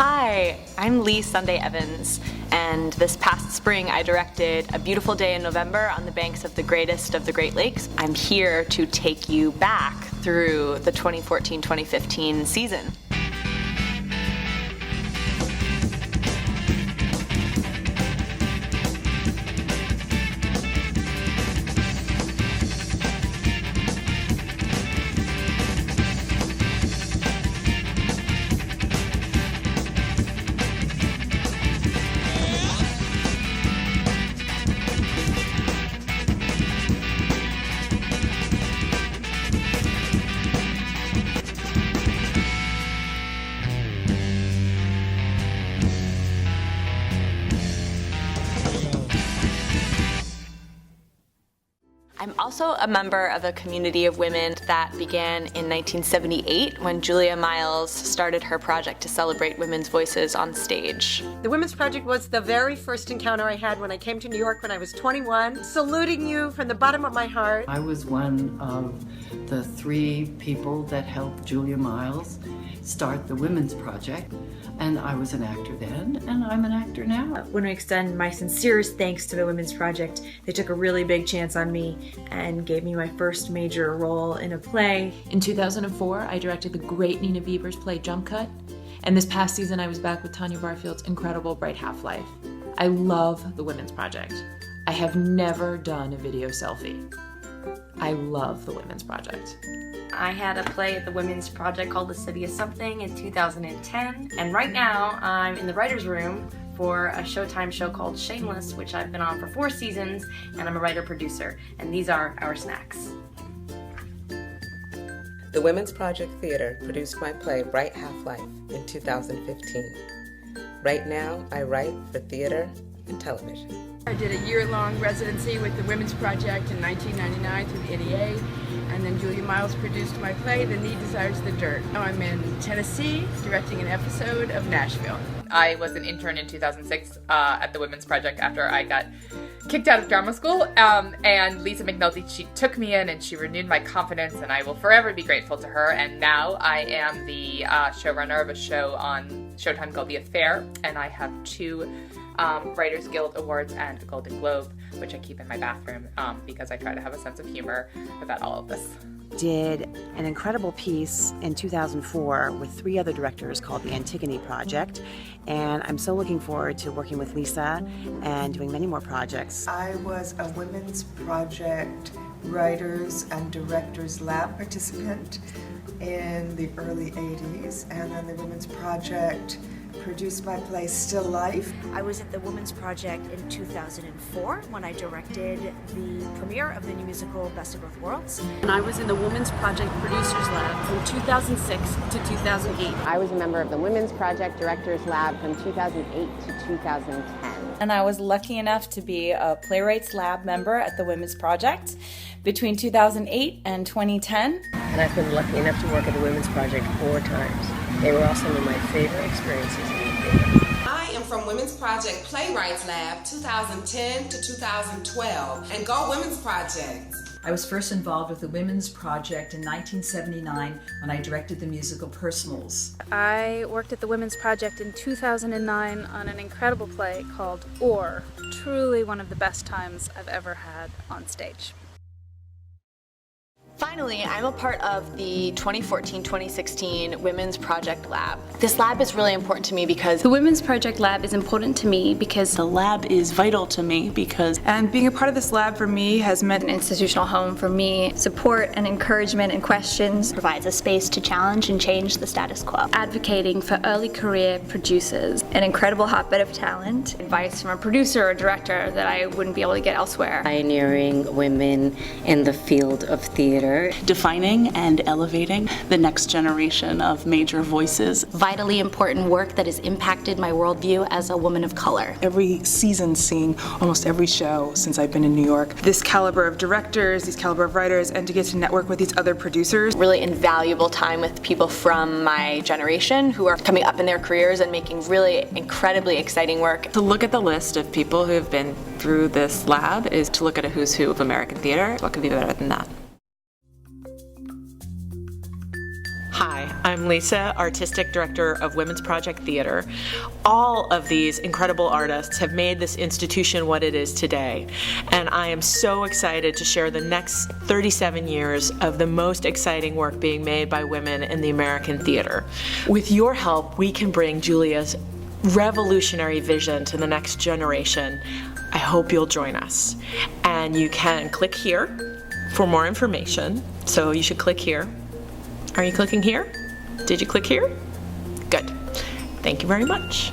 Hi, I'm Lee Sunday Evans, and this past spring I directed A Beautiful Day in November on the banks of the greatest of the Great Lakes. I'm here to take you back through the 2014-2015 season. I'm also a member of a community of women that began in 1978 when Julia Miles started her project to celebrate women's voices on stage. The Women's Project was the very first encounter I had when I came to New York when I was 21. Saluting you from the bottom of my heart. I was one of the 3 people that helped Julia Miles start the Women's Project, and I was an actor then, and I'm an actor now. When I extend my sincerest thanks to the Women's Project, they took a really big chance on me and gave me my first major role in a play. In 2004, I directed the great Nina Beaver's play Jump Cut, and this past season I was back with Tanya Barfield's incredible Bright Half-Life. I love the Women's Project. I have never done a video selfie. I love the Women's Project. I had a play at the Women's Project called The City of Something in 2010, and right now I'm in the writer's room for a Showtime show called Shameless, which I've been on for 4 seasons, and I'm a writer-producer, and these are our snacks. The Women's Project Theater produced my play Bright Half-Life in 2015. Right now, I write for theater and television. I did a year-long residency with the Women's Project in 1999 through the NEA, and then Julia Miles produced my play, The Need Desires the Dirt. Now I'm in Tennessee, directing an episode of Nashville. I was an intern in 2006 at the Women's Project after I got kicked out of drama school, and Lisa McNulty, she took me in and she renewed my confidence, and I will forever be grateful to her. And now I am the showrunner of a show on Showtime called The Affair, and I have 2 Writers Guild Awards and a Golden Globe, which I keep in my bathroom because I try to have a sense of humor about all of this. Did an incredible piece in 2004 with 3 other directors called the Antigone Project, and I'm so looking forward to working with Lisa and doing many more projects. I was a Women's Project Writers and Directors Lab participant in the early 80s, and then the Women's Project produced my play Still Life. I was at the Women's Project in 2004 when I directed the premiere of the new musical Best of Both Worlds. And I was in the Women's Project Producers Lab from 2006 to 2008. I was a member of the Women's Project Directors Lab from 2008 to 2010. And I was lucky enough to be a Playwrights Lab member at the Women's Project between 2008 and 2010. And I've been lucky enough to work at the Women's Project 4 times. They were all some of my favorite experiences in the theater. I am from Women's Project Playwrights Lab 2010 to 2012, and go Women's Project. I was first involved with the Women's Project in 1979 when I directed the musical Personals. I worked at the Women's Project in 2009 on an incredible play called Or, truly one of the best times I've ever had on stage. Finally, I'm a part of the 2014-2016 Women's Project Lab. This lab is really important to me because the Women's Project Lab is important to me because the lab is vital to me because and being a part of this lab for me has meant an institutional home for me, support and encouragement and questions, provides a space to challenge and change the status quo, advocating for early career producers, an incredible hotbed of talent, advice from a producer or director that I wouldn't be able to get elsewhere. Pioneering women in the field of theater. Defining and elevating the next generation of major voices. Vitally important work that has impacted my worldview as a woman of color. Every season, seeing almost every show since I've been in New York. This caliber of directors, these caliber of writers, and to get to network with these other producers. Really invaluable time with people from my generation who are coming up in their careers and making really incredibly exciting work. To look at the list of people who have been through this lab is to look at a who's who of American theater. What could be better than that? Hi, I'm Lisa, Artistic Director of Women's Project Theater. All of these incredible artists have made this institution what it is today, and I am so excited to share the next 37 years of the most exciting work being made by women in the American theater. With your help, we can bring Julia's revolutionary vision to the next generation. I hope you'll join us. And you can click here for more information. So you should click here. Are you clicking here? Did you click here? Good. Thank you very much.